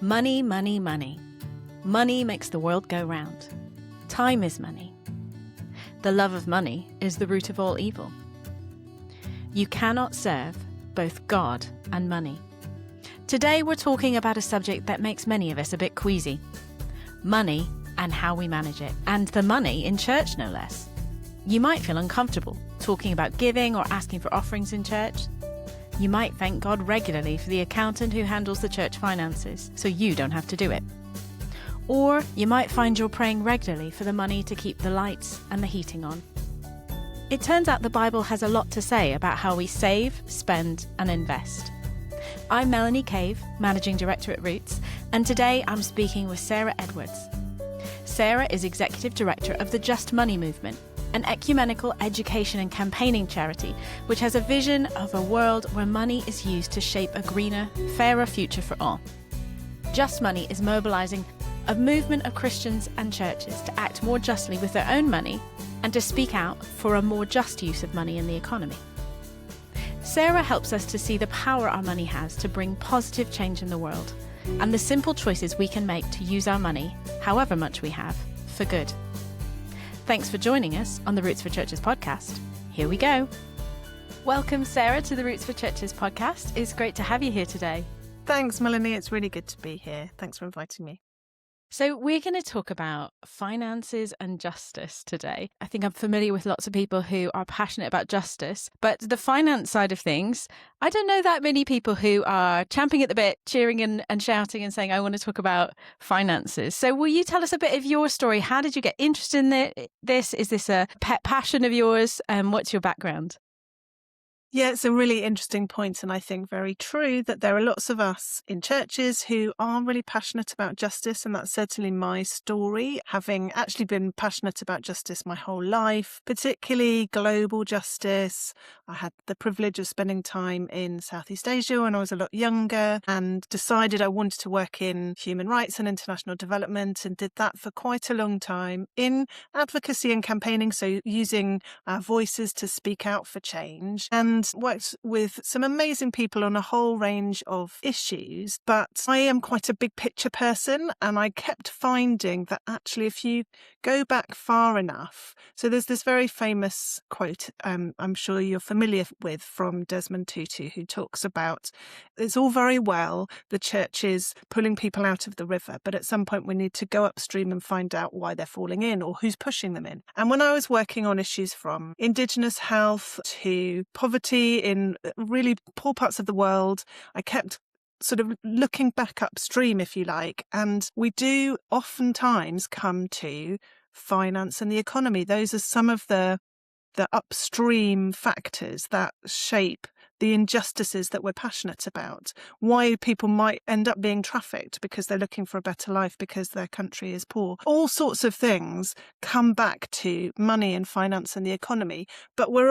Money, money, money. Money makes the world go round. Time is money. The love of money is the root of all evil. You cannot serve both God and money. Today we're talking about a subject that makes many of us a bit queasy. Money and how we manage it. And the money in church, no less. You might feel uncomfortable talking about giving or asking for offerings in church. You might thank God regularly for the accountant who handles the church finances, so you don't have to do it. Or you might find you're praying regularly for the money to keep the lights and the heating on. It turns out the Bible has a lot to say about how we save, spend, and invest. I'm Melanie Cave, Managing Director at Roots, and today I'm speaking with Sarah Edwards. Sarah is Executive Director of the Just Money Movement, an ecumenical education and campaigning charity which has a vision of a world where money is used to shape a greener, fairer future for all. Just Money is mobilising a movement of Christians and churches to act more justly with their own money and to speak out for a more just use of money in the economy. Sarah helps us to see the power our money has to bring positive change in the world and the simple choices we can make to use our money, however much we have, for good. Thanks for joining us on the Roots for Churches podcast. Here we go. Welcome, Sarah, to the Roots for Churches podcast. It's great to have you here today. Thanks, Melanie. It's really good to be here. Thanks for inviting me. So we're going to talk about finances and justice today. I think I'm familiar with lots of people who are passionate about justice, but the finance side of things, I don't know that many people who are champing at the bit, cheering and shouting and saying, I want to talk about finances. So will you tell us a bit of your story? How did you get interested in this? Is this a pet passion of yours? What's your background? Yeah, it's a really interesting point, and I think very true that there are lots of us in churches who are really passionate about justice, and that's certainly my story, having actually been passionate about justice my whole life, particularly global justice. I had the privilege of spending time in Southeast Asia when I was a lot younger and decided I wanted to work in human rights and international development, and did that for quite a long time in advocacy and campaigning, so using our voices to speak out for change, and worked with some amazing people on a whole range of issues. But I am quite a big picture person, and I kept finding that actually if you go back far enough, so there's this very famous quote I'm sure you're familiar with from Desmond Tutu, who talks about it's all very well the church is pulling people out of the river, but at some point we need to go upstream and find out why they're falling in or who's pushing them in. And when I was working on issues from Indigenous health to poverty in really poor parts of the world, I kept sort of looking back upstream, if you like, and we do oftentimes come to finance and the economy. Those are some of the upstream factors that shape the injustices that we're passionate about, why people might end up being trafficked because they're looking for a better life because their country is poor. All sorts of things come back to money and finance and the economy, but we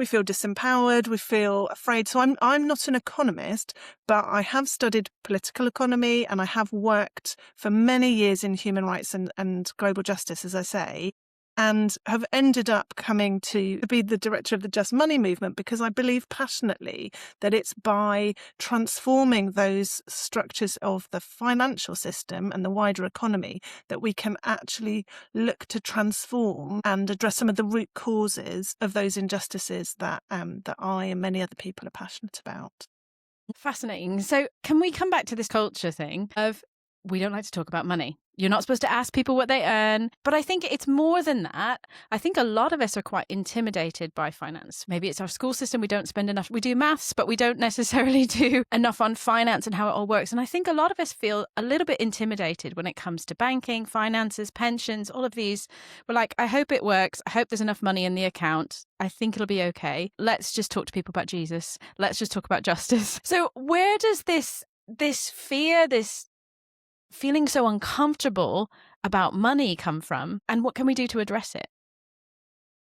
feel disempowered, we feel afraid. So I'm not an economist, but I have studied political economy and I have worked for many years in human rights and global justice, as I say, and have ended up coming to be the director of the Just Money Movement because I believe passionately that it's by transforming those structures of the financial system and the wider economy that we can actually look to transform and address some of the root causes of those injustices that I and many other people are passionate about. Fascinating. So can we come back to this culture thing of we don't like to talk about money? You're not supposed to ask people what they earn. But I think it's more than that. I think a lot of us are quite intimidated by finance. Maybe it's our school system. We don't spend enough. We do maths, but we don't necessarily do enough on finance and how it all works. And I think a lot of us feel a little bit intimidated when it comes to banking, finances, pensions, all of these. We're like, I hope it works. I hope there's enough money in the account. I think it'll be okay. Let's just talk to people about Jesus. Let's just talk about justice. So where does this fear, this feeling so uncomfortable about money come from, and what can we do to address it?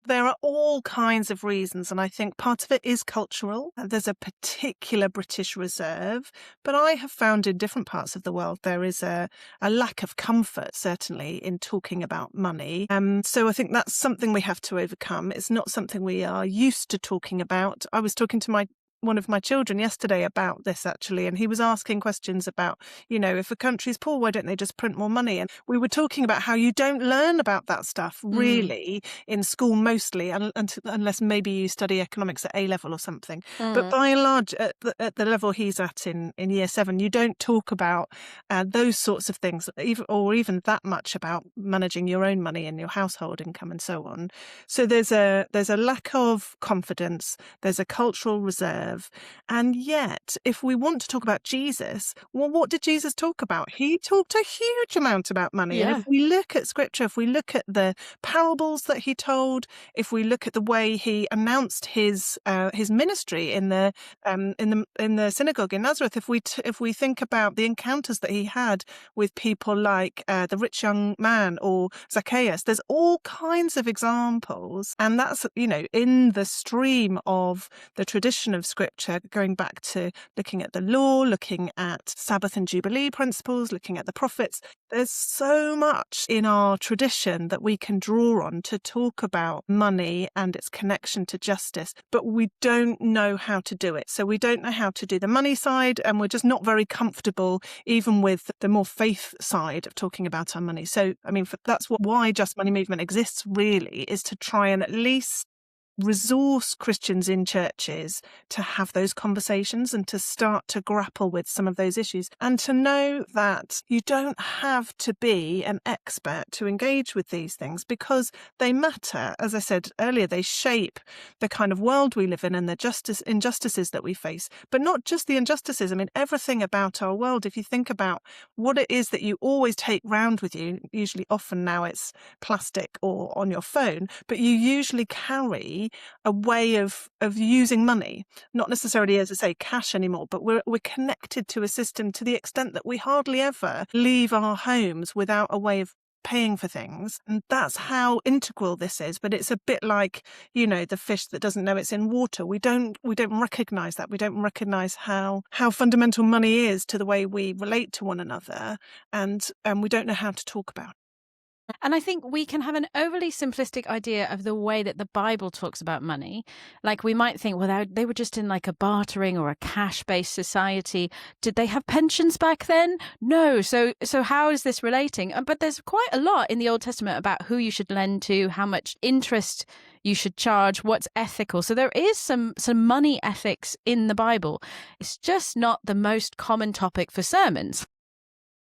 There are all kinds of reasons, and I think part of it is cultural. There's a particular British reserve, but I have found in different parts of the world there is a lack of comfort, certainly, in talking about money. So I think that's something we have to overcome. It's not something we are used to talking about. I was talking to my one of my children yesterday about this, actually, and he was asking questions about, if a country's poor, why don't they just print more money? And we were talking about how you don't learn about that stuff really in school mostly, unless maybe you study economics at A level or something. But by and large, at the level he's at in year 7, you don't talk about those sorts of things, even that much about managing your own money and your household income and so on. So there's a lack of confidence, there's a cultural reserve. And yet, if we want to talk about Jesus, well, what did Jesus talk about? He talked a huge amount about money. Yeah. And if we look at scripture, if we look at the parables that he told, if we look at the way he announced his ministry in the synagogue in Nazareth, if we think about the encounters that he had with people like the rich young man or Zacchaeus, there's all kinds of examples, and that's in the stream of the tradition of scripture, going back to looking at the law, looking at Sabbath and Jubilee principles, looking at the prophets. There's so much in our tradition that we can draw on to talk about money and its connection to justice, but we don't know how to do it. So we don't know how to do the money side, and we're just not very comfortable even with the more faith side of talking about our money. So, that's why Just Money Movement exists, really, is to try and at least resource Christians in churches to have those conversations and to start to grapple with some of those issues, and to know that you don't have to be an expert to engage with these things, because they matter. As I said earlier, they shape the kind of world we live in and the injustices that we face, but not just the injustices. Everything about our world, if you think about what it is that you always take round with you, usually often now it's plastic or on your phone, but you usually carry a way of using money, not necessarily, as I say, cash anymore, but we're connected to a system to the extent that we hardly ever leave our homes without a way of paying for things. And that's how integral this is. But it's a bit like, the fish that doesn't know it's in water. We don't recognize that. We don't recognize how fundamental money is to the way we relate to one another, and we don't know how to talk about it. And I think we can have an overly simplistic idea of the way that the Bible talks about money. Like, we might think, well, they were just in like a bartering or a cash-based society. Did they have pensions back then? No. So how is this relating? But there's quite a lot in the Old Testament about who you should lend to, how much interest you should charge, what's ethical. So there is some money ethics in the Bible. It's just not the most common topic for sermons.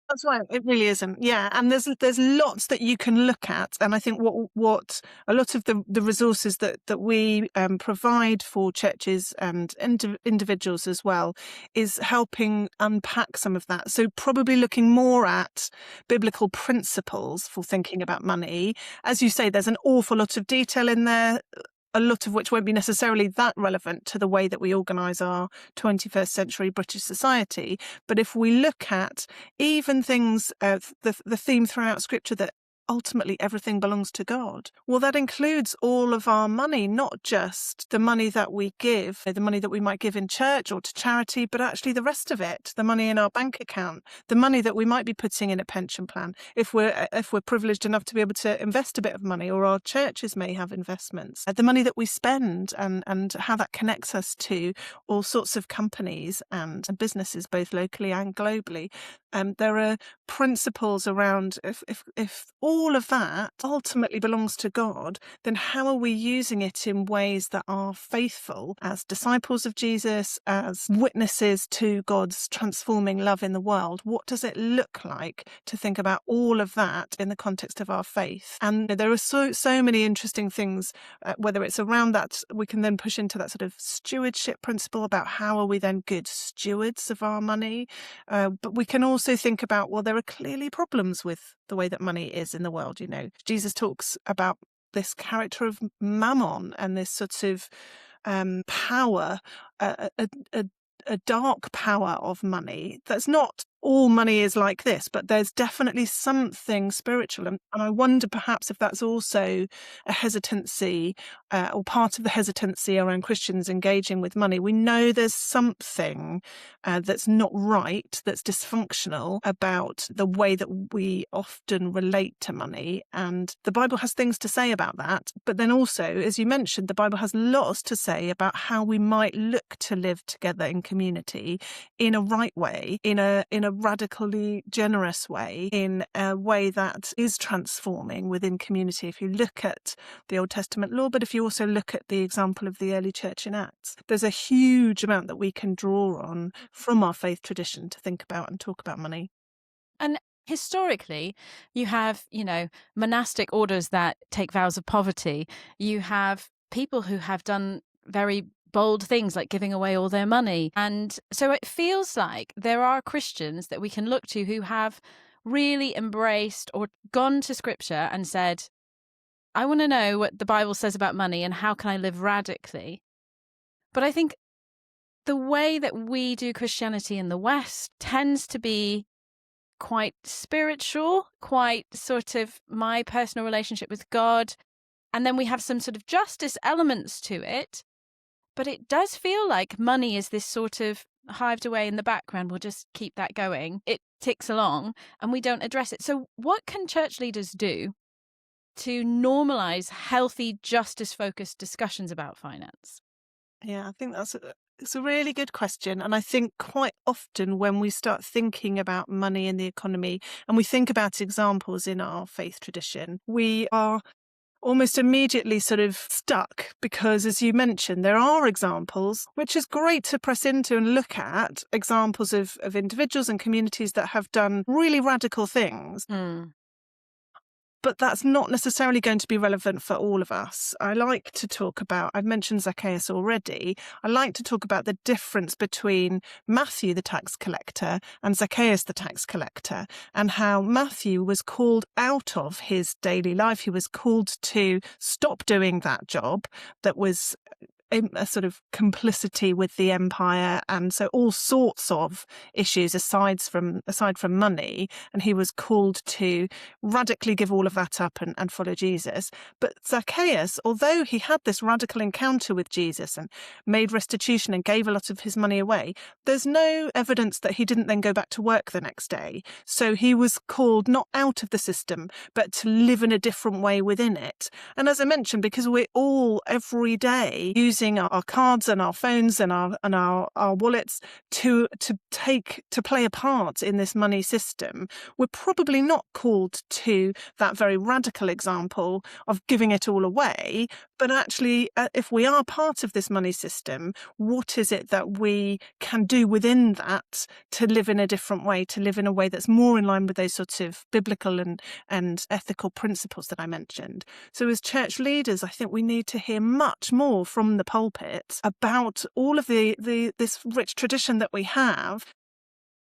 That's right. It really isn't. Yeah, and there's lots that you can look at, and I think what a lot of the resources that we provide for churches and individuals as well is helping unpack some of that. So probably looking more at biblical principles for thinking about money. As you say, there's an awful lot of detail in there, a lot of which won't be necessarily that relevant to the way that we organise our 21st century British society. But if we look at even things, the theme throughout Scripture that ultimately everything belongs to God, well, that includes all of our money, not just the money that we give, the money that we might give in church or to charity, but actually the rest of it, the money in our bank account, the money that we might be putting in a pension plan, if we're privileged enough to be able to invest a bit of money, or our churches may have investments, the money that we spend and how that connects us to all sorts of companies and businesses, both locally and globally. There are principles around if all of that ultimately belongs to God, then how are we using it in ways that are faithful as disciples of Jesus, as witnesses to God's transforming love in the world? What does it look like to think about all of that in the context of our faith? And there are so many interesting things, whether it's around that, we can then push into that sort of stewardship principle about how are we then good stewards of our money? But we can also think about, well, there are clearly problems with the way that money is in the world. Jesus talks about this character of Mammon and this sort of power, a dark power of money that's not all money is like this, but there's definitely something spiritual. And I wonder perhaps if that's also a hesitancy or part of the hesitancy around Christians engaging with money. We know there's something that's not right, that's dysfunctional about the way that we often relate to money. And the Bible has things to say about that. But then also, as you mentioned, the Bible has lots to say about how we might look to live together in community in a right way, in a radically generous way, in a way that is transforming within community. If you look at the Old Testament law, but if you also look at the example of the early church in Acts, there's a huge amount that we can draw on from our faith tradition to think about and talk about money. And historically, you have, monastic orders that take vows of poverty. You have people who have done very bold things like giving away all their money. And so it feels like there are Christians that we can look to who have really embraced or gone to scripture and said, I want to know what the Bible says about money and how can I live radically. But I think the way that we do Christianity in the West tends to be quite spiritual, quite sort of my personal relationship with God. And then we have some sort of justice elements to it. But it does feel like money is this sort of hived away in the background. We'll just keep that going. It ticks along and we don't address it. So what can church leaders do to normalize healthy, justice-focused discussions about finance? Yeah, I think it's a really good question. And I think quite often when we start thinking about money in the economy and we think about examples in our faith tradition, we are almost immediately sort of stuck because, as you mentioned, there are examples, which is great to press into and look at, examples of individuals and communities that have done really radical things. But that's not necessarily going to be relevant for all of us. I like to talk about, I've mentioned Zacchaeus already, I like to talk about the difference between Matthew, the tax collector, and Zacchaeus, the tax collector, and how Matthew was called out of his daily life. He was called to stop doing that job that was a sort of complicity with the empire, and so all sorts of issues aside from money, and he was called to radically give all of that up and follow Jesus. But Zacchaeus, although he had this radical encounter with Jesus and made restitution and gave a lot of his money away, there's no evidence that he didn't then go back to work the next day. So he was called not out of the system, but to live in a different way within it. And as I mentioned, because we're all every day using our cards and our phones and our wallets to play a part in this money system, we're probably not called to that very radical example of giving it all away. But actually, if we are part of this money system, what is it that we can do within that to live in a different way, to live in a way that's more in line with those sorts of biblical and ethical principles that I mentioned? So as church leaders, I think we need to hear much more from the pulpit about all of this rich tradition that we have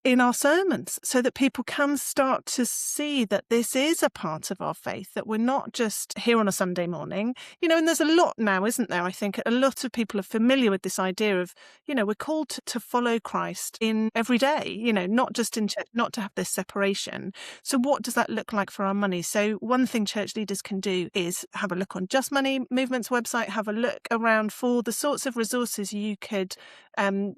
in our sermons, so that people can start to see that this is a part of our faith, that we're not just here on a Sunday morning, and there's a lot now, isn't there? I think a lot of people are familiar with this idea of, we're called to follow Christ in every day, not just in church, not to have this separation. So what does that look like for our money? So one thing church leaders can do is have a look on Just Money Movement's website, have a look around for the sorts of resources you could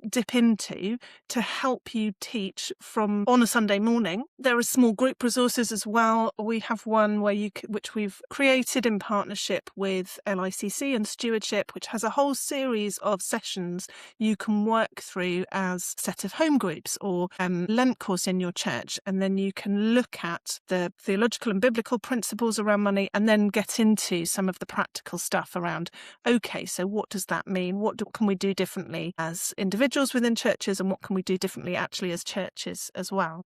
dip into to help you teach from on a Sunday morning. There are small group resources as well. We have one which we've created in partnership with LICC and Stewardship, which has a whole series of sessions you can work through as a set of home groups or Lent course in your church, and then you can look at the theological and biblical principles around money and then get into some of the practical stuff around, okay, so what does that mean? What can we do differently as individuals within churches, and what can we do differently actually as churches as well?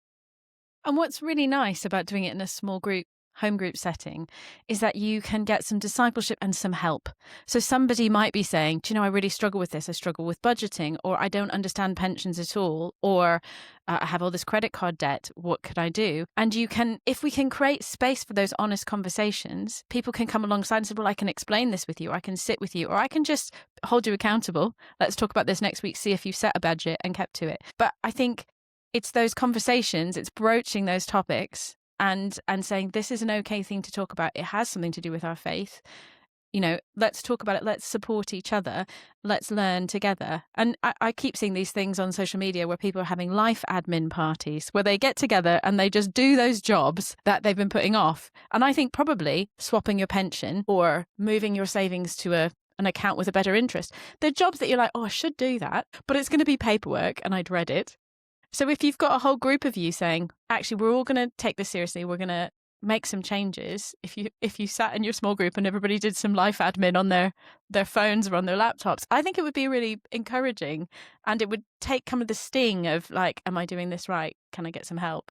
And what's really nice about doing it in a small group, home group setting, is that you can get some discipleship and some help. So somebody might be saying, do you know, I really struggle with this. I struggle with budgeting, or I don't understand pensions at all, or I have all this credit card debt. What could I do? And you can, if we can create space for those honest conversations, people can come alongside and say, well, I can explain this with you, or I can sit with you, or I can just hold you accountable. Let's talk about this next week, see if you've set a budget and kept to it. But I think it's those conversations, it's broaching those topics and saying this is an okay thing to talk about. It has something to do with our faith. Let's talk about it. Let's support each other. Let's learn together. And I keep seeing these things on social media where people are having life admin parties where they get together and they just do those jobs that they've been putting off. And I think probably swapping your pension or moving your savings to an account with a better interest. They're jobs that you're like, I should do that, but it's going to be paperwork and I dread it. So if you've got a whole group of you saying, actually, we're all going to take this seriously, we're going to make some changes. If you sat in your small group and everybody did some life admin on their phones or on their laptops, I think it would be really encouraging, and it would take kind of the sting of like, am I doing this right? Can I get some help?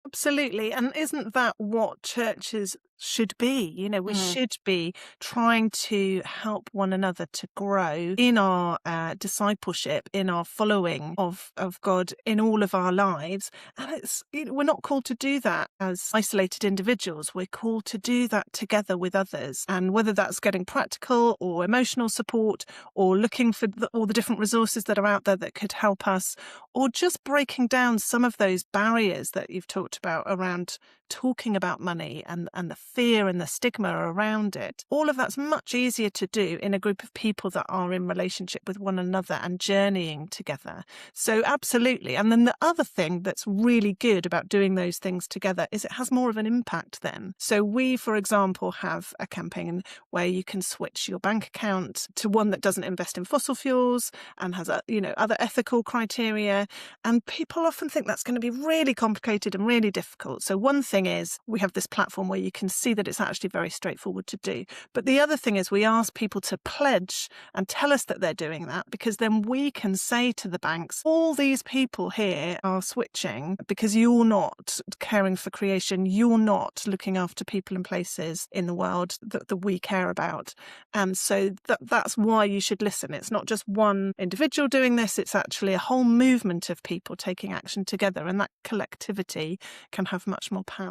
Absolutely. And isn't that what churches should be? We should be trying to help one another to grow in our discipleship, in our following of God in all of our lives. And we're not called to do that as isolated individuals. We're called to do that together with others. And whether that's getting practical or emotional support or looking for all the different resources that are out there that could help us, or just breaking down some of those barriers that you've talked about around talking about money and the fear and the stigma around it. All of that's much easier to do in a group of people that are in relationship with one another and journeying together. So absolutely. And then the other thing that's really good about doing those things together is it has more of an impact then. So we, for example, have a campaign where you can switch your bank account to one that doesn't invest in fossil fuels and has other ethical criteria. And people often think that's going to be really complicated and really difficult. So one thing is we have this platform where you can see that it's actually very straightforward to do. But the other thing is we ask people to pledge and tell us that they're doing that, because then we can say to the banks, all these people here are switching because you're not caring for creation, you're not looking after people and places in the world that we care about. And so that's why you should listen. It's not just one individual doing this, it's actually a whole movement of people taking action together, and that collectivity can have much more power.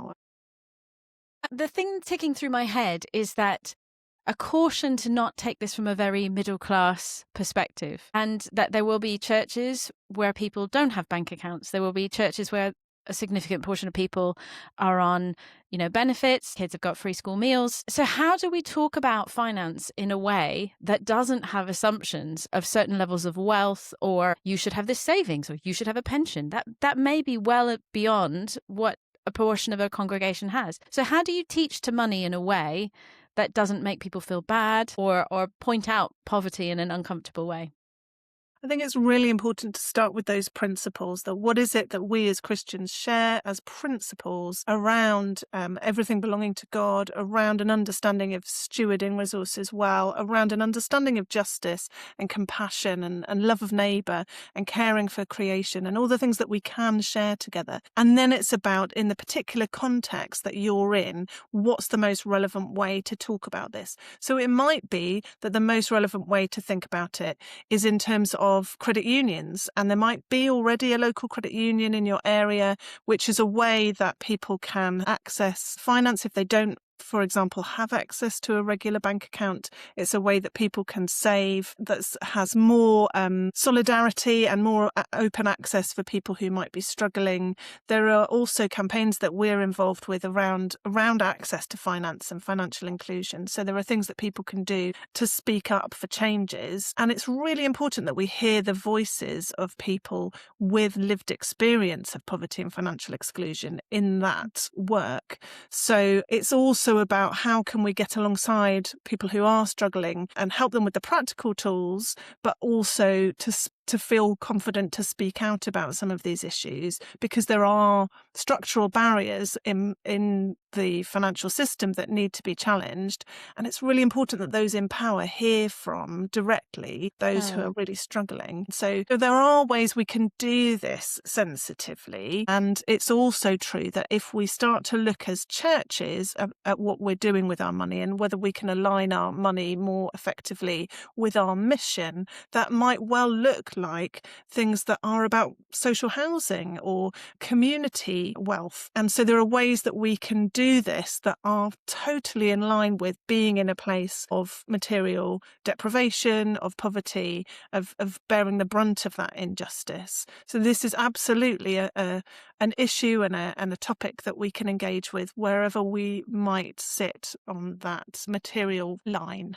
The thing ticking through my head is that a caution to not take this from a very middle class perspective, and that there will be churches where people don't have bank accounts. There will be churches where a significant portion of people are on, benefits. Kids have got free school meals. So how do we talk about finance in a way that doesn't have assumptions of certain levels of wealth, or you should have this savings, or you should have a pension? That may be well beyond what a portion of a congregation has. So how do you teach to money in a way that doesn't make people feel bad or point out poverty in an uncomfortable way? I think it's really important to start with those principles. That what is it that we as Christians share as principles around everything belonging to God, around an understanding of stewarding resources well, around an understanding of justice and compassion and love of neighbour and caring for creation and all the things that we can share together. And then it's about, in the particular context that you're in, what's the most relevant way to talk about this? So it might be that the most relevant way to think about it is in terms of credit unions, and there might be already a local credit union in your area, which is a way that people can access finance if they don't, for example, have access to a regular bank account. It's a way that people can save that has more solidarity and more open access for people who might be struggling. There are also campaigns that we're involved with around access to finance and financial inclusion. So there are things that people can do to speak up for changes. And it's really important that we hear the voices of people with lived experience of poverty and financial exclusion in that work. So it's also about how can we get alongside people who are struggling and help them with the practical tools, but also to feel confident to speak out about some of these issues, because there are structural barriers in the financial system that need to be challenged. And it's really important that those in power hear from directly those who are really struggling. So there are ways we can do this sensitively. And it's also true that if we start to look as churches at what we're doing with our money and whether we can align our money more effectively with our mission, that might well look like things that are about social housing or community wealth. And so there are ways that we can do this that are totally in line with being in a place of material deprivation, of poverty, of bearing the brunt of that injustice. So this is absolutely an issue and a topic that we can engage with wherever we might sit on that material line.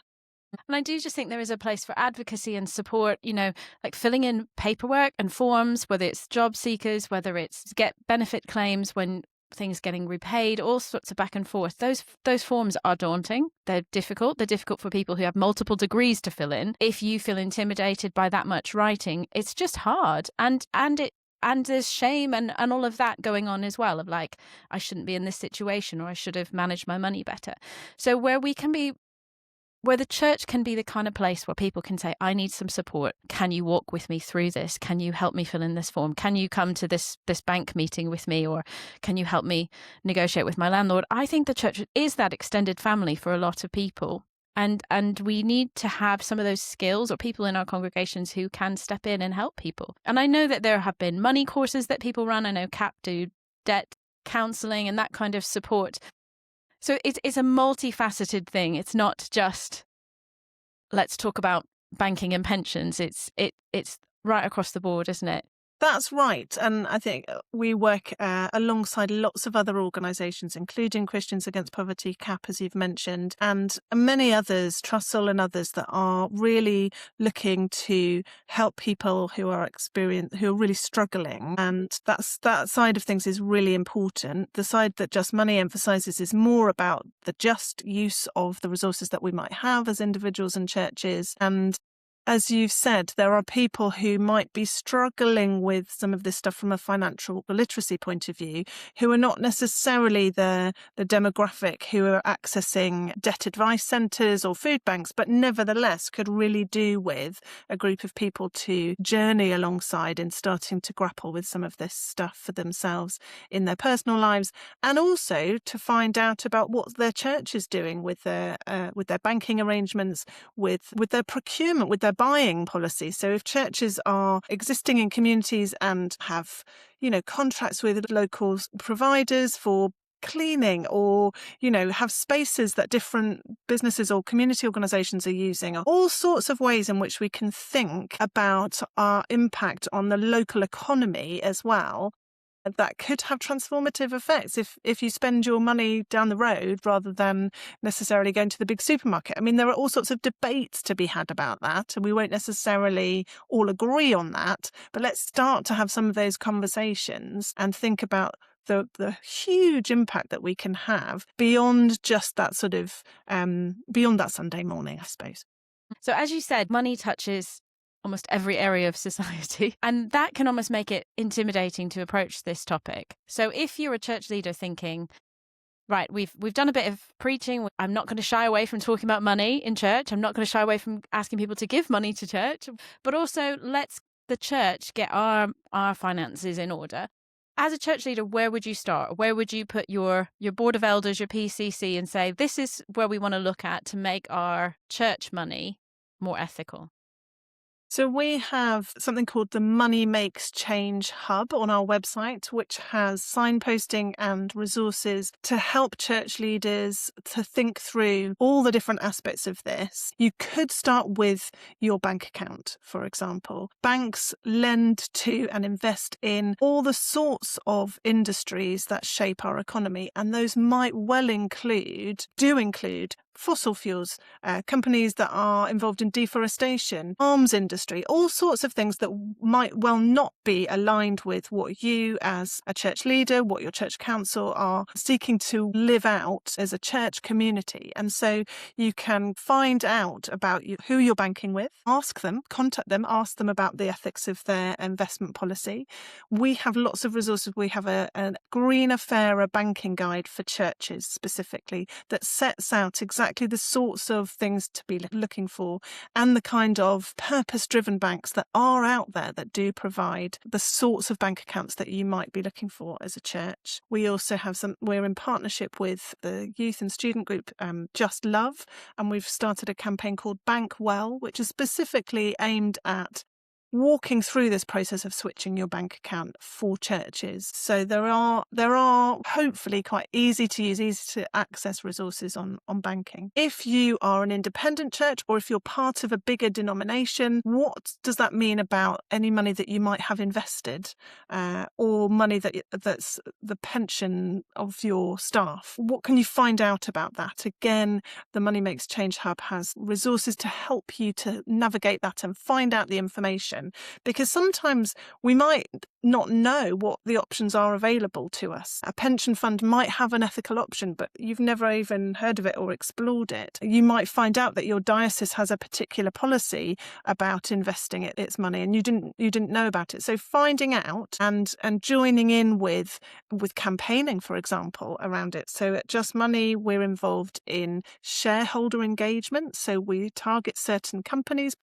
And I do just think there is a place for advocacy and support, like filling in paperwork and forms, whether it's job seekers, whether it's get benefit claims when things getting repaid, all sorts of back and forth. Those forms are daunting. They're difficult. They're difficult for people who have multiple degrees to fill in. If you feel intimidated by that much writing, it's just hard. And there's shame and all of that going on as well, of like, I shouldn't be in this situation, or I should have managed my money better. So where the church can be the kind of place where people can say, I need some support. Can you walk with me through this? Can you help me fill in this form? Can you come to this bank meeting with me? Or can you help me negotiate with my landlord? I think the church is that extended family for a lot of people. And we need to have some of those skills, or people in our congregations who can step in and help people. And I know that there have been money courses that people run. I know CAP do debt counselling and that kind of support. So it's a multifaceted thing. It's not just, let's talk about banking and pensions. It's right across the board, isn't it? That's right. And I think we work alongside lots of other organisations, including Christians Against Poverty, CAP, as you've mentioned, and many others, Trussell and others, that are really looking to help people who are really struggling. And that side of things is really important. The side that Just Money emphasises is more about the just use of the resources that we might have as individuals and churches. And as you've said, there are people who might be struggling with some of this stuff from a financial literacy point of view, who are not necessarily the demographic who are accessing debt advice centres or food banks, but nevertheless could really do with a group of people to journey alongside in starting to grapple with some of this stuff for themselves in their personal lives, and also to find out about what their church is doing with their banking arrangements, with their procurement, with their buying policy. So if churches are existing in communities and have, contracts with local providers for cleaning, or, have spaces that different businesses or community organisations are using, all sorts of ways in which we can think about our impact on the local economy as well, that could have transformative effects if you spend your money down the road rather than necessarily going to the big supermarket. I mean, there are all sorts of debates to be had about that, and we won't necessarily all agree on that, but let's start to have some of those conversations and think about the huge impact that we can have beyond just that sort of, beyond that Sunday morning, I suppose. So as you said, money touches almost every area of society. And that can almost make it intimidating to approach this topic. So if you're a church leader thinking, right, we've done a bit of preaching, I'm not going to shy away from talking about money in church, I'm not going to shy away from asking people to give money to church, but also let's the church get our finances in order. As a church leader, where would you start? Where would you put your board of elders, your PCC, and say, this is where we want to look at to make our church money more ethical? So we have something called the Money Makes Change Hub on our website, which has signposting and resources to help church leaders to think through all the different aspects of this. You could start with your bank account, for example. Banks lend to and invest in all the sorts of industries that shape our economy, and those might well include fossil fuels, companies that are involved in deforestation, arms industry, all sorts of things that might well not be aligned with what you as a church leader, what your church council are seeking to live out as a church community. And so you can find out about who you're banking with, contact them, ask them about the ethics of their investment policy. We have lots of resources. We have a greener, fairer banking guide for churches specifically that sets out exactly the sorts of things to be looking for and the kind of purpose-driven banks that are out there that do provide the sorts of bank accounts that you might be looking for as a church. We also have we're in partnership with the youth and student group Just Love, and we've started a campaign called Bank Well, which is specifically aimed at walking through this process of switching your bank account for churches. So there are hopefully quite easy to use, easy to access resources on banking. If you are an independent church, or if you're part of a bigger denomination, what does that mean about any money that you might have invested, or money that's the pension of your staff? What can you find out about that? Again, the Money Makes Change Hub has resources to help you to navigate that and find out the information, because sometimes we might not know what the options are available to us. A pension fund might have an ethical option, but you've never even heard of it or explored it. You might find out that your diocese has a particular policy about investing its money, and you didn't know about it. So finding out and joining in with campaigning, for example, around it. So at Just Money, we're involved in shareholder engagement. So we target certain companies,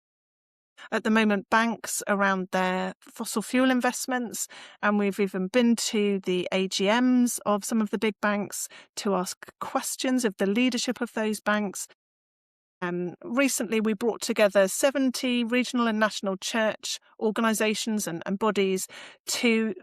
at the moment banks, around their fossil fuel investments, and we've even been to the AGMs of some of the big banks to ask questions of the leadership of those banks. Recently, we brought together 70 regional and national church organisations and bodies to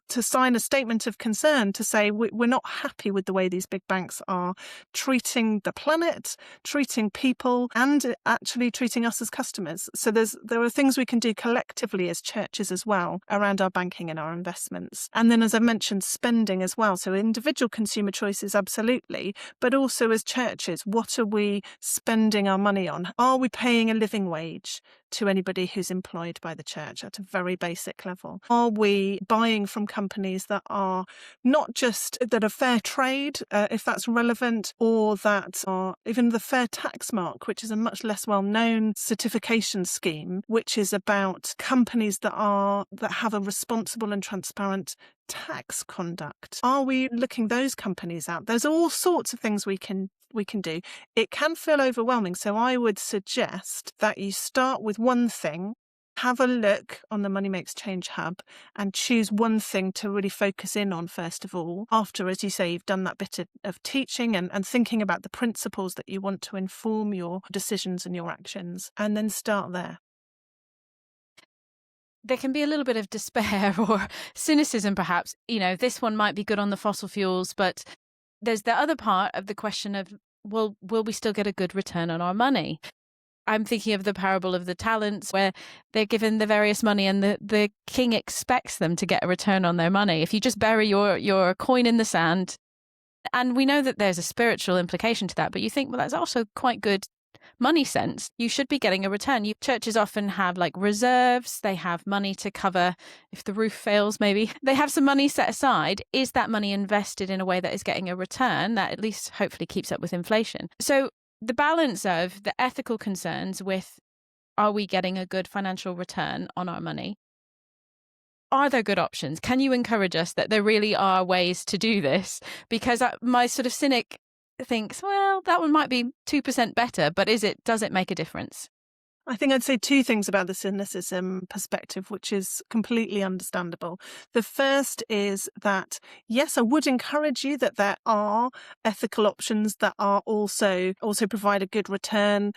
sign a statement of concern to say we're not happy with the way these big banks are treating the planet, treating people, and actually treating us as customers. So there are things we can do collectively as churches as well around our banking and our investments. And then, as I mentioned, spending as well. So individual consumer choices, absolutely, but also as churches, what are we spending our money on? Are we paying a living wage to anybody who's employed by the church at a very basic level? Are we buying from companies that are not just that are fair trade, if that's relevant, or that are even the Fair Tax Mark, which is a much less well-known certification scheme, which is about companies that have a responsible and transparent tax conduct? Are we looking those companies out? There's all sorts of things we can do. It can feel overwhelming, so I would suggest that you start with one thing, have a look on the Money Makes Change Hub, and choose one thing to really focus in on first of all. After, as you say, you've done that bit of teaching and thinking about the principles that you want to inform your decisions and your actions, and then start there. There can be a little bit of despair or cynicism, perhaps. This one might be good on the fossil fuels, but there's the other part of the question of, well, will we still get a good return on our money? I'm thinking of the parable of the talents, where they're given the various money and the king expects them to get a return on their money. If you just bury your coin in the sand, and we know that there's a spiritual implication to that, but you think, well, that's also quite good money sense. You should be getting a return. Churches often have like reserves. They have money to cover if the roof fails, maybe. They have some money set aside. Is that money invested in a way that is getting a return that at least hopefully keeps up with inflation? So the balance of the ethical concerns with, are we getting a good financial return on our money? Are there good options? Can you encourage us that there really are ways to do this? Because my sort of cynic thinks, well, that one might be 2% better, but does it make a difference? I think I'd say two things about the cynicism perspective, which is completely understandable. The first is that, yes, I would encourage you that there are ethical options that are also provide a good return.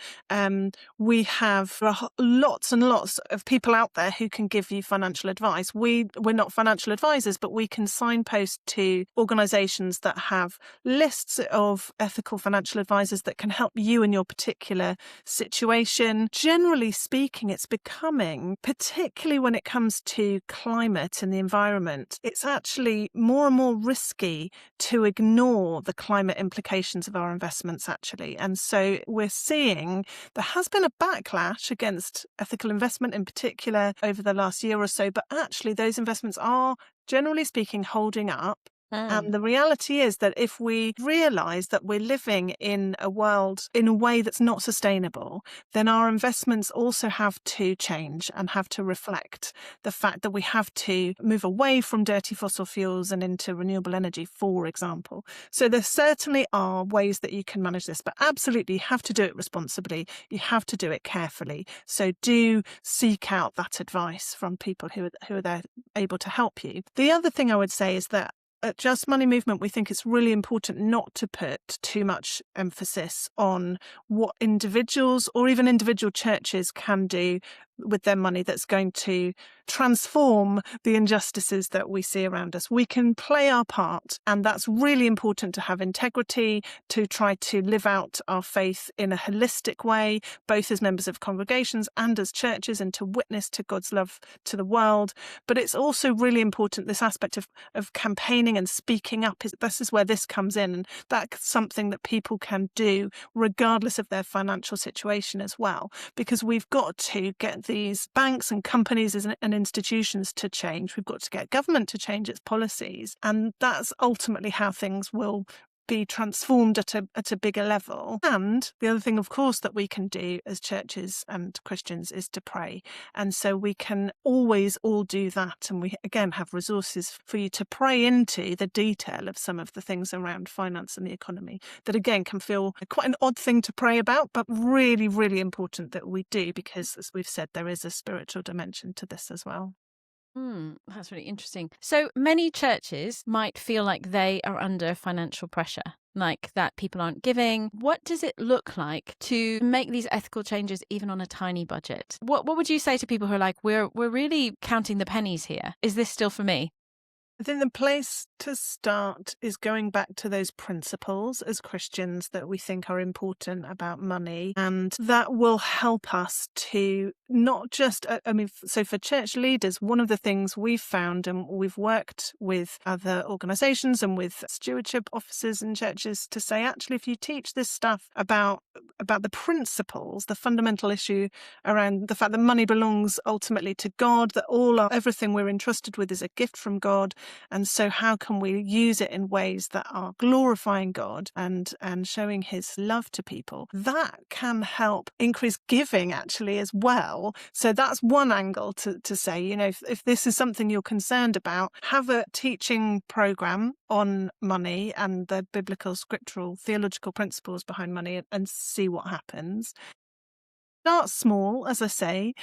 We have lots and lots of people out there who can give you financial advice. We're not financial advisors, but we can signpost to organisations that have lists of ethical financial advisors that can help you in your particular situation. Generally speaking, it's becoming, particularly when it comes to climate and the environment, it's actually more and more risky to ignore the climate implications of our investments, actually. And so we're seeing there has been a backlash against ethical investment in particular over the last year or so, but actually those investments are, generally speaking, holding up. And the reality is that if we realise that we're living in a world in a way that's not sustainable, then our investments also have to change and have to reflect the fact that we have to move away from dirty fossil fuels and into renewable energy, for example. So there certainly are ways that you can manage this, but absolutely you have to do it responsibly. You have to do it carefully. So do seek out that advice from people who are there able to help you. The other thing I would say is that at Just Money Movement, we think it's really important not to put too much emphasis on what individuals or even individual churches can do with their money that's going to transform the injustices that we see around us. We can play our part, and that's really important to have integrity, to try to live out our faith in a holistic way, both as members of congregations and as churches, and to witness to God's love to the world. But it's also really important, this aspect of campaigning and speaking up. This is where this comes in, and that's something that people can do regardless of their financial situation as well, because we've got to get these banks and companies and institutions to change. We've got to get government to change its policies, and that's ultimately how things will be transformed at a bigger level. And the other thing, of course, that we can do as churches and Christians is to pray. And so we can always all do that. And we, again, have resources for you to pray into the detail of some of the things around finance and the economy that, again, can feel quite an odd thing to pray about, but really, really important that we do, because, as we've said, there is a spiritual dimension to this as well. That's really interesting. So many churches might feel like they are under financial pressure, like that people aren't giving. What does it look like to make these ethical changes even on a tiny budget? What would you say to people who are like, we're really counting the pennies here? Is this still for me? I think the place to start is going back to those principles as Christians that we think are important about money, and that will help us to not just, so for church leaders, one of the things we've found, and we've worked with other organisations and with stewardship officers in churches to say, actually, if you teach this stuff about the principles, the fundamental issue around the fact that money belongs ultimately to God, that everything we're entrusted with is a gift from God. And so how can we use it in ways that are glorifying God and showing his love to people? That can help increase giving actually as well. So that's one angle to say, if this is something you're concerned about, have a teaching program on money and the biblical, scriptural, theological principles behind money and see what happens. Start small, as I say.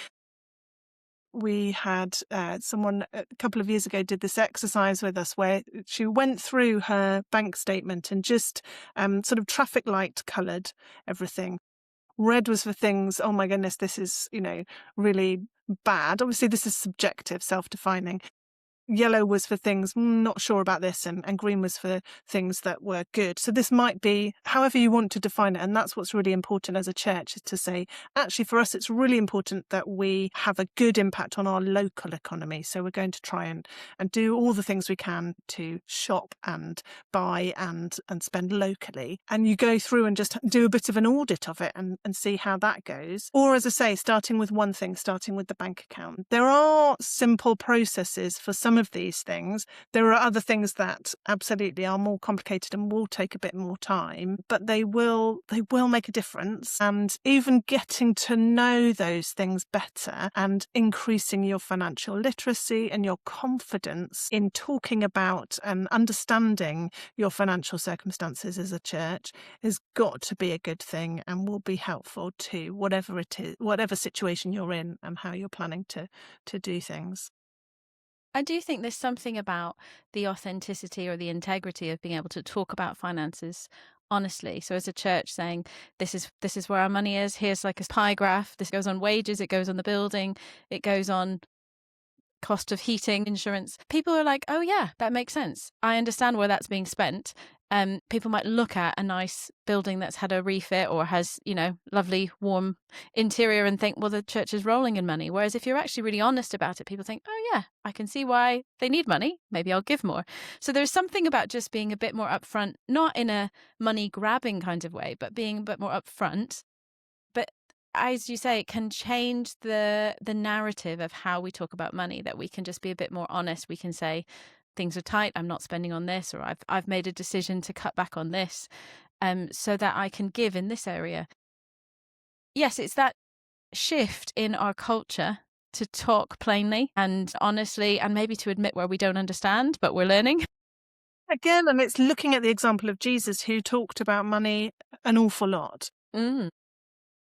We had someone a couple of years ago did this exercise with us where she went through her bank statement and just sort of traffic light coloured everything. Red was for things, oh my goodness, this is, really bad. Obviously, this is subjective, self-defining. Yellow was for things, not sure about this, and green was for things that were good. So this might be however you want to define it. And that's what's really important as a church, is to say, actually, for us, it's really important that we have a good impact on our local economy. So we're going to try and do all the things we can to shop and buy and spend locally. And you go through and just do a bit of an audit of it and see how that goes. Or, as I say, starting with one thing, starting with the bank account. There are simple processes for some of these things. There are other things that absolutely are more complicated and will take a bit more time, but they will make a difference. And even getting to know those things better and increasing your financial literacy and your confidence in talking about and understanding your financial circumstances as a church has got to be a good thing and will be helpful to whatever it is, whatever situation you're in and how you're planning to do things. I do think there's something about the authenticity or the integrity of being able to talk about finances honestly. So as a church saying, this is where our money is. Here's like a pie graph. This goes on wages. It goes on the building. It goes on cost of heating, insurance. People are like, oh yeah, that makes sense. I understand where that's being spent. People might look at a nice building that's had a refit or has, lovely warm interior and think, well, the church is rolling in money. Whereas if you're actually really honest about it, people think, oh yeah, I can see why they need money. Maybe I'll give more. So there's something about just being a bit more upfront, not in a money grabbing kind of way, but being a bit more upfront. But as you say, it can change the narrative of how we talk about money, that we can just be a bit more honest. We can say, things are tight, I'm not spending on this, or I've made a decision to cut back on this, so that I can give in this area. Yes, it's that shift in our culture to talk plainly and honestly, and maybe to admit where we don't understand, but we're learning. Again, and it's looking at the example of Jesus, who talked about money an awful lot.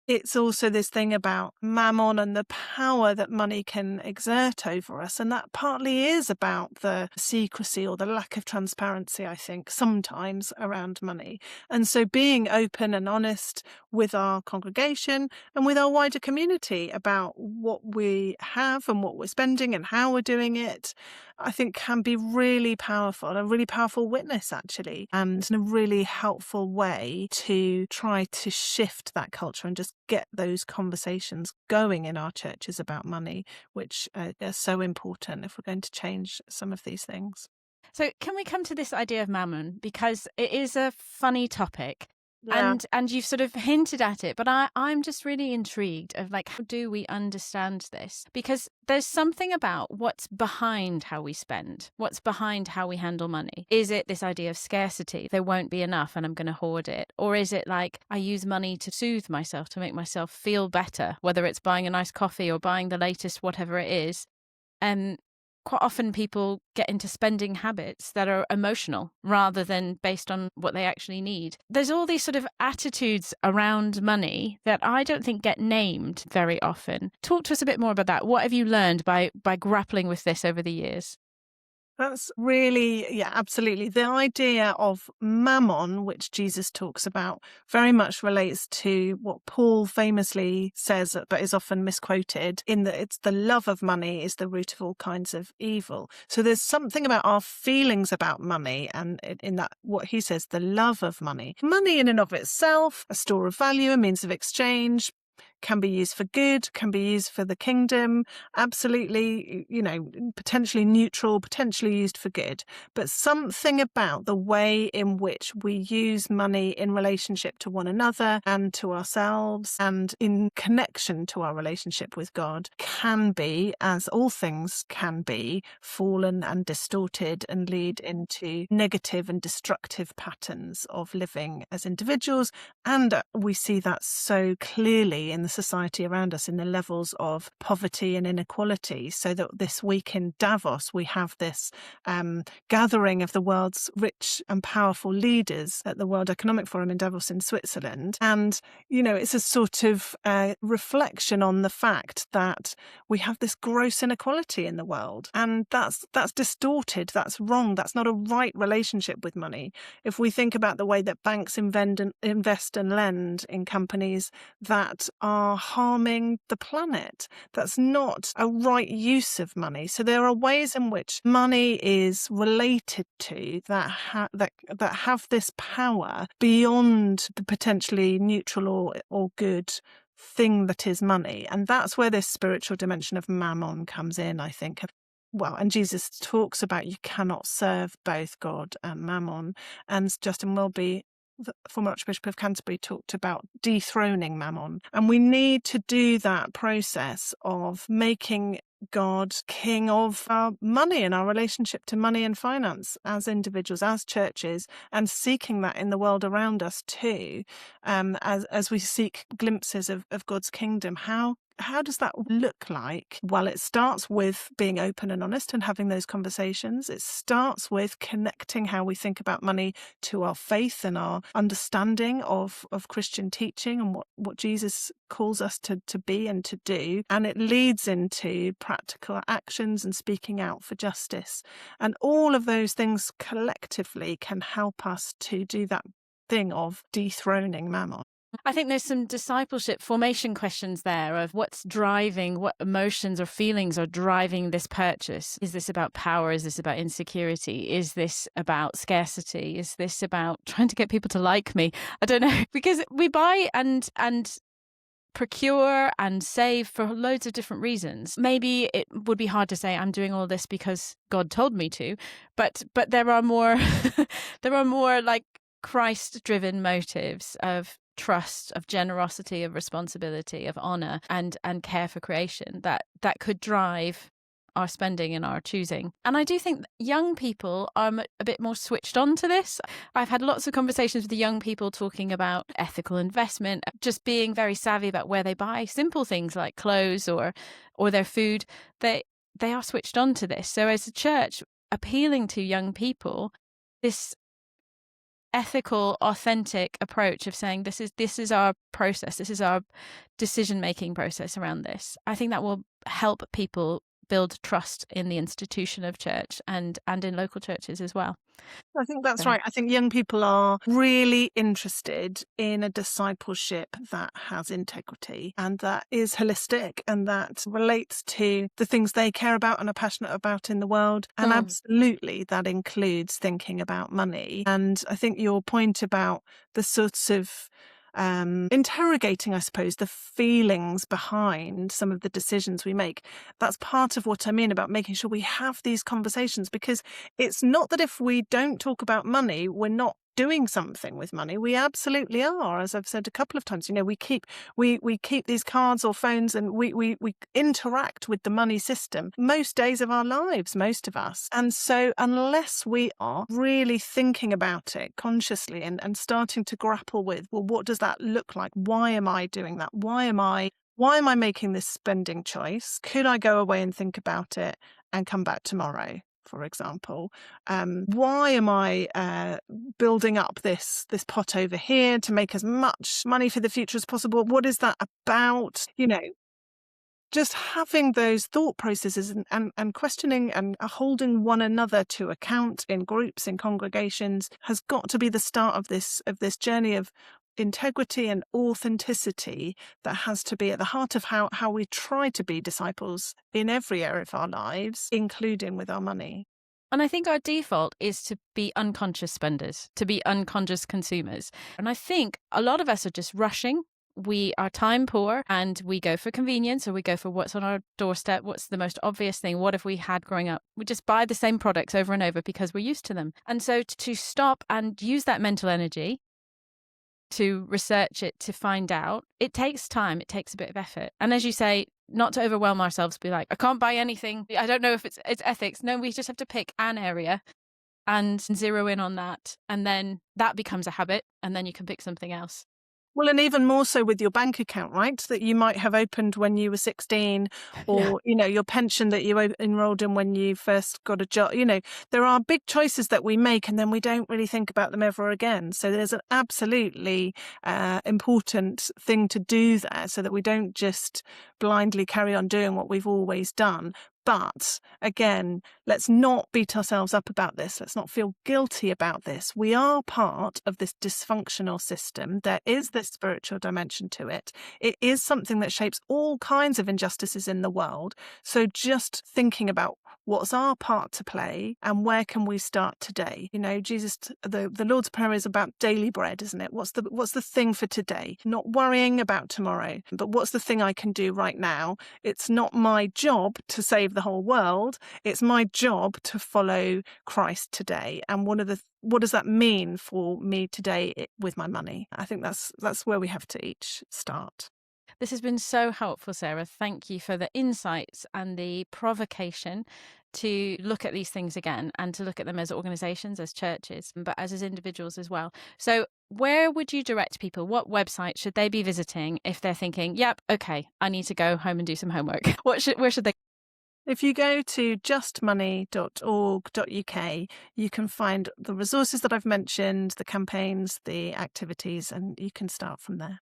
It's also this thing about Mammon and the power that money can exert over us. And that partly is about the secrecy or the lack of transparency, I think, sometimes around money. And so being open and honest with our congregation and with our wider community about what we have and what we're spending and how we're doing it, I think can be really powerful, a really powerful witness actually, and in a really helpful way to try to shift that culture and just get those conversations going in our churches about money, which are so important if we're going to change some of these things. So can we come to this idea of mammon? Because it is a funny topic. Yeah. And you've sort of hinted at it, but I'm just really intrigued of like, how do we understand this? Because there's something about what's behind how we spend, what's behind how we handle money. Is it this idea of scarcity? There won't be enough and I'm going to hoard it. Or is it like I use money to soothe myself, to make myself feel better, whether it's buying a nice coffee or buying the latest whatever it is. Quite often people get into spending habits that are emotional rather than based on what they actually need. There's all these sort of attitudes around money that I don't think get named very often. Talk to us a bit more about that. What have you learned by grappling with this over the years? That's really, yeah, absolutely. The idea of mammon, which Jesus talks about, very much relates to what Paul famously says, but is often misquoted, in that it's the love of money is the root of all kinds of evil. So there's something about our feelings about money, and in that, what he says, the love of money. Money in and of itself, a store of value, a means of exchange, can be used for good, can be used for the kingdom, absolutely, potentially neutral, potentially used for good. But something about the way in which we use money in relationship to one another and to ourselves and in connection to our relationship with God can be, as all things can be, fallen and distorted and lead into negative and destructive patterns of living as individuals. And we see that so clearly in the society around us, in the levels of poverty and inequality. So that this week in Davos, we have this gathering of the world's rich and powerful leaders at the World Economic Forum in Davos in Switzerland. And, it's a sort of reflection on the fact that we have this gross inequality in the world. And that's distorted, that's wrong, that's not a right relationship with money. If we think about the way that banks invest and lend in companies that are harming the planet, that's not a right use of money. So there are ways in which money is related to that have this power beyond the potentially neutral or good thing that is money. And that's where this spiritual dimension of mammon comes in, I think. Well, and Jesus talks about you cannot serve both God and mammon. And Justin Welby, the former Archbishop of Canterbury, talked about dethroning mammon. And we need to do that process of making God king of our money and our relationship to money and finance as individuals, as churches, and seeking that in the world around us too, as we seek glimpses of God's kingdom. How does that look like? Well, it starts with being open and honest and having those conversations. It starts with connecting how we think about money to our faith and our understanding of Christian teaching and what Jesus calls us to be and to do. And it leads into practical actions and speaking out for justice. And all of those things collectively can help us to do that thing of dethroning mammon. I think there's some discipleship formation questions there of what's driving, what emotions or feelings are driving this purchase. Is this about power? Is this about insecurity? Is this about scarcity? Is this about trying to get people to like me? I don't know, because we buy and procure and save for loads of different reasons. Maybe it would be hard to say I'm doing all this because God told me to, but there are more there are more like Christ-driven motives of trust, of generosity, of responsibility, of honor and care for creation that could drive our spending and our choosing. And I do think young people are a bit more switched on to this. I've had lots of conversations with the young people talking about ethical investment, just being very savvy about where they buy simple things like clothes or their food. They are switched on to this. So as a church, appealing to young people, this ethical, authentic approach of saying this is our process, this is our decision-making process around this. I think that will help people build trust in the institution of church and in local churches as well. I think that's right. I think young people are really interested in a discipleship that has integrity and that is holistic and that relates to the things they care about and are passionate about in the world. And absolutely, that includes thinking about money. And I think your point about the sorts of interrogating, I suppose, the feelings behind some of the decisions we make. That's part of what I mean about making sure we have these conversations, because it's not that if we don't talk about money, we're not doing something with money. We absolutely are. As I've said a couple of times, we keep these cards or phones, and we interact with the money system most days of our lives, most of us. And so unless we are really thinking about it consciously and starting to grapple with, well, what does that look like? Why am I doing that? Why am I making this spending choice? Could I go away and think about it and come back tomorrow? For example, why am I building up this pot over here to make as much money for the future as possible? What is that about? Just having those thought processes and questioning and holding one another to account in groups, in congregations, has got to be the start of this journey of integrity and authenticity that has to be at the heart of how we try to be disciples in every area of our lives, including with our money. And I think our default is to be unconscious spenders, to be unconscious consumers. And I think a lot of us are just rushing. We are time poor and we go for convenience, or we go for what's on our doorstep. What's the most obvious thing? What have we had growing up? We just buy the same products over and over because we're used to them. And so to stop and use that mental energy to research it, to find out, it takes time, it takes a bit of effort. And as you say, not to overwhelm ourselves, be like, I can't buy anything. I don't know if it's ethics. No, we just have to pick an area and zero in on that. And then that becomes a habit, and then you can pick something else. Well, and even more so with your bank account, right? That you might have opened when you were 16, or, your pension that you enrolled in when you first got a job. There are big choices that we make and then we don't really think about them ever again. So there's an absolutely important thing to do there, so that we don't just blindly carry on doing what we've always done. But again, let's not beat ourselves up about this. Let's not feel guilty about this. We are part of this dysfunctional system. There is this spiritual dimension to it. It is something that shapes all kinds of injustices in the world. So just thinking about what's our part to play and where can we start today? Jesus, the Lord's Prayer is about daily bread, isn't it? What's the thing for today? Not worrying about tomorrow, but what's the thing I can do right now? It's not my job to save the whole world. It's my job to follow Christ today. And what does that mean for me today with my money? I think that's where we have to each start. This has been so helpful, Sarah. Thank you for the insights and the provocation to look at these things again, and to look at them as organizations, as churches, but as individuals as well. So where would you direct people? What website should they be visiting if they're thinking, yep, okay, I need to go home and do some homework? Where should they? If you go to justmoney.org.uk, you can find the resources that I've mentioned, the campaigns, the activities, and you can start from there.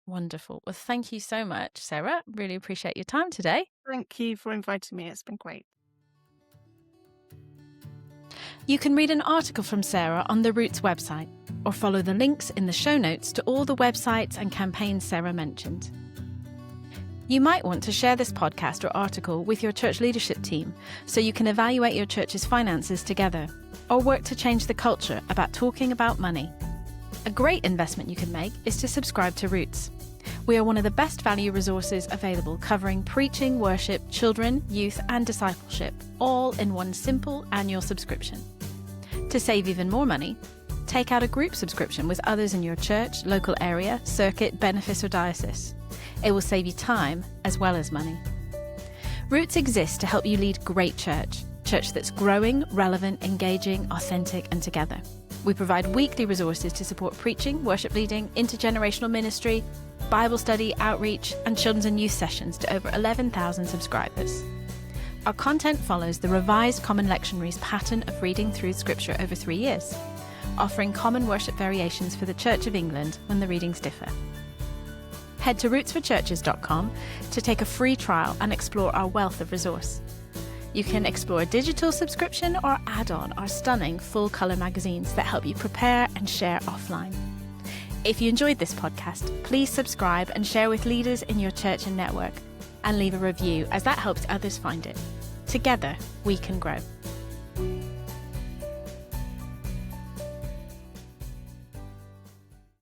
Wonderful. Well, thank you so much, Sarah. Really appreciate your time today. Thank you for inviting me. It's been great. You can read an article from Sarah on the Roots website, or follow the links in the show notes to all the websites and campaigns Sarah mentioned. You might want to share this podcast or article with your church leadership team so you can evaluate your church's finances together, or work to change the culture about talking about money. A great investment you can make is to subscribe to Roots. We are one of the best value resources available, covering preaching, worship, children, youth, and discipleship, all in one simple annual subscription. To save even more money, take out a group subscription with others in your church, local area, circuit, benefice, or diocese. It will save you time as well as money. Roots exists to help you lead great church that's growing, relevant, engaging, authentic, and together. We provide weekly resources to support preaching, worship leading, intergenerational ministry, Bible study, outreach, and children's and youth sessions to over 11,000 subscribers. Our content follows the Revised Common Lectionary's pattern of reading through Scripture over 3 years, offering common worship variations for the Church of England when the readings differ. Head to rootsforchurches.com to take a free trial and explore our wealth of resource. You can explore digital subscription or add-on our stunning full-colour magazines that help you prepare and share offline. If you enjoyed this podcast, please subscribe and share with leaders in your church and network, and leave a review as that helps others find it. Together, we can grow.